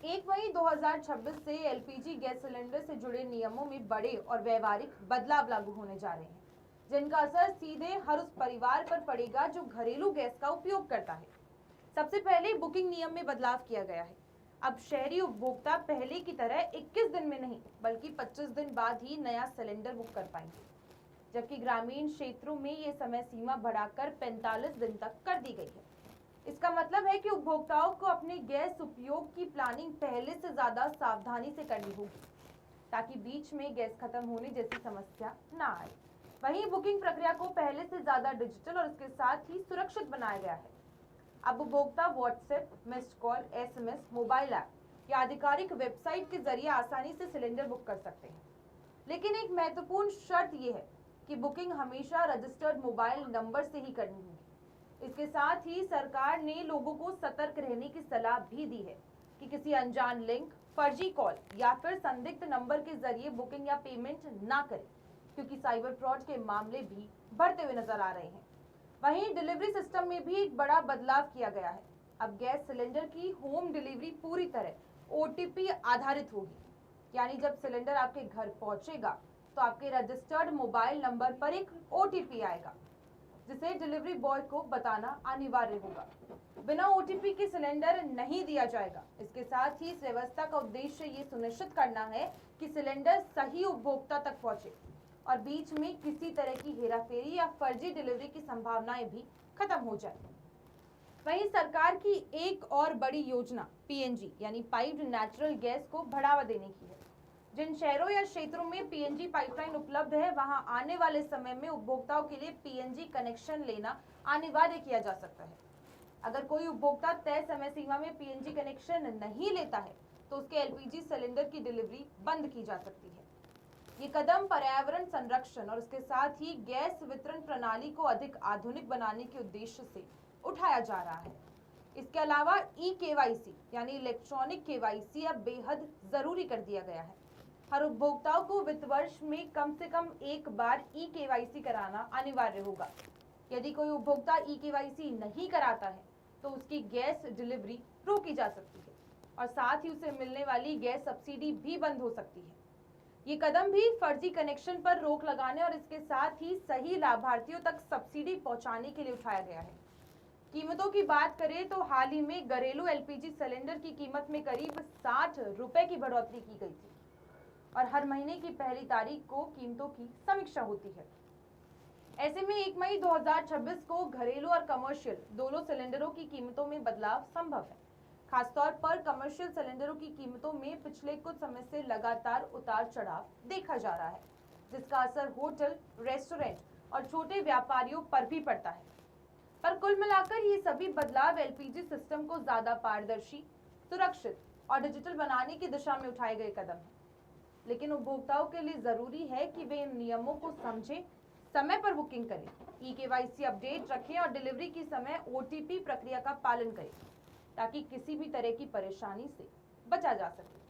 1 मई 2026 से LPG gas cylinder से जुड़े नियमों में बड़े और व्यवहारिक बदलाव लागू होने जा रहे हैं, जिनका असर सीधे हर उस परिवार पर पड़ेगा जो घरेलू गैस का उपयोग करता है। सबसे पहले बुकिंग नियम में बदलाव किया गया है। अब शहरी उपभोक्ता पहले की तरह 21 दिन में नहीं, बल्कि 25 दिन बाद ही नया सिलेंडर बुक कर पाएंगे, जबकि ग्रामीण क्षेत्रों में ये समय सीमा बढ़ाकर 45 दिन तक कर दी गई है। इसका मतलब है कि उपभोक्ताओं को अपने गैस उपयोग की प्लानिंग पहले से ज्यादा सावधानी से करनी होगी, ताकि बीच में गैस खत्म होने जैसी समस्या ना आए। वहीं बुकिंग प्रक्रिया को पहले से ज्यादा डिजिटल और इसके साथ ही सुरक्षित बनाया गया है। अब उपभोक्ता WhatsApp, missed call, SMS, mobile app या आधिकारिक वेबसाइट के जरिए आसानी से सिलेंडर बुक कर सकते हैं। लेकिन एक महत्वपूर्ण शर्त यह है कि बुकिंग हमेशा रजिस्टर्ड मोबाइल नंबर से ही करनी होगी। इसके साथ ही सरकार ने लोगों को सतर्क रहने की सलाह भी दी है कि किसी अनजान लिंक, फर्जी कॉल या फिर संदिग्ध नंबर के जरिए बुकिंग या पेमेंट ना करें, क्योंकि साइबर फ्रॉड के मामले भी बढ़ते हुए नजर आ रहे हैं। वहीं डिलीवरी सिस्टम में भी एक बड़ा बदलाव किया गया है। अब गैस सिलेंडर की होम डिलीवरी पूरी तरह ओटीपी आधारित होगी, यानी जब सिलेंडर आपके घर पहुंचेगा तो आपके रजिस्टर्ड मोबाइल नंबर पर एक ओटीपी आएगा, जिसे डिलीवरी बॉय को बताना अनिवार्य होगा। बिना ओटीपी के सिलेंडर नहीं दिया जाएगा। इसके साथ ही इस व्यवस्था का उद्देश्य ये सुनिश्चित करना है कि सिलेंडर सही उपभोक्ता तक पहुंचे और बीच में किसी तरह की हेराफेरी या फर्जी डिलीवरी की संभावनाएं भी खत्म हो जाए। वहीं सरकार की एक और बड़ी योजना पीएनजी यानी पाइप्ड नेचुरल गैस को बढ़ावा देने की है। जिन शहरों या क्षेत्रों में पीएनजी पाइपलाइन उपलब्ध है, वहां आने वाले समय में उपभोक्ताओं के लिए पीएनजी कनेक्शन लेना अनिवार्य किया जा सकता है। अगर कोई उपभोक्ता तय समय सीमा में पीएनजी कनेक्शन नहीं लेता है, तो उसके एलपीजी सिलेंडर की डिलीवरी बंद की जा सकती है। ये कदम पर्यावरण संरक्षण और इसके साथ ही गैस वितरण प्रणाली को अधिक आधुनिक बनाने के उद्देश्य से उठाया जा रहा है। इसके अलावा ई-केवाईसी यानी इलेक्ट्रॉनिक केवाईसी अब बेहद जरूरी कर दिया गया है। हर उपभोक्ताओं को वित्त वर्ष में कम से कम एक बार ई-केवाईसी कराना अनिवार्य होगा। यदि कोई उपभोक्ता ई-केवाईसी नहीं कराता है, तो उसकी गैस डिलीवरी रोकी जा सकती है और साथ ही उसे मिलने वाली गैस सब्सिडी भी बंद हो सकती है। ये कदम भी फर्जी कनेक्शन पर रोक लगाने और इसके साथ ही सही लाभार्थियों तक सब्सिडी पहुंचाने के लिए उठाया गया है। कीमतों की बात करें तो हाल ही में घरेलू एलपीजी सिलेंडर की कीमत में करीब 60 रुपए की बढ़ोतरी की गई थी और हर महीने की पहली तारीख को कीमतों की समीक्षा होती है। ऐसे में 1 मई 2026 को घरेलू और कमर्शियल दोनों सिलेंडरों की कीमतों में बदलाव संभव है। खासतौर पर कमर्शियल सिलेंडरों की कीमतों में पिछले कुछ समय से लगातार उतार चढ़ाव देखा जा रहा है, जिसका असर होटल, रेस्टोरेंट और छोटे व्यापारियों पर भी पड़ता है। पर कुल मिलाकर ये सभी बदलाव एलपीजी सिस्टम को ज्यादा पारदर्शी, सुरक्षित और डिजिटल बनाने की दिशा में उठाए गए कदम हैं। लेकिन उपभोक्ताओं के लिए जरूरी है कि वे इन नियमों को समझें, समय पर बुकिंग करें, ई-केवाईसी अपडेट रखें और डिलीवरी की समय ओटीपी प्रक्रिया का पालन करें, ताकि किसी भी तरह की परेशानी से बचा जा सके।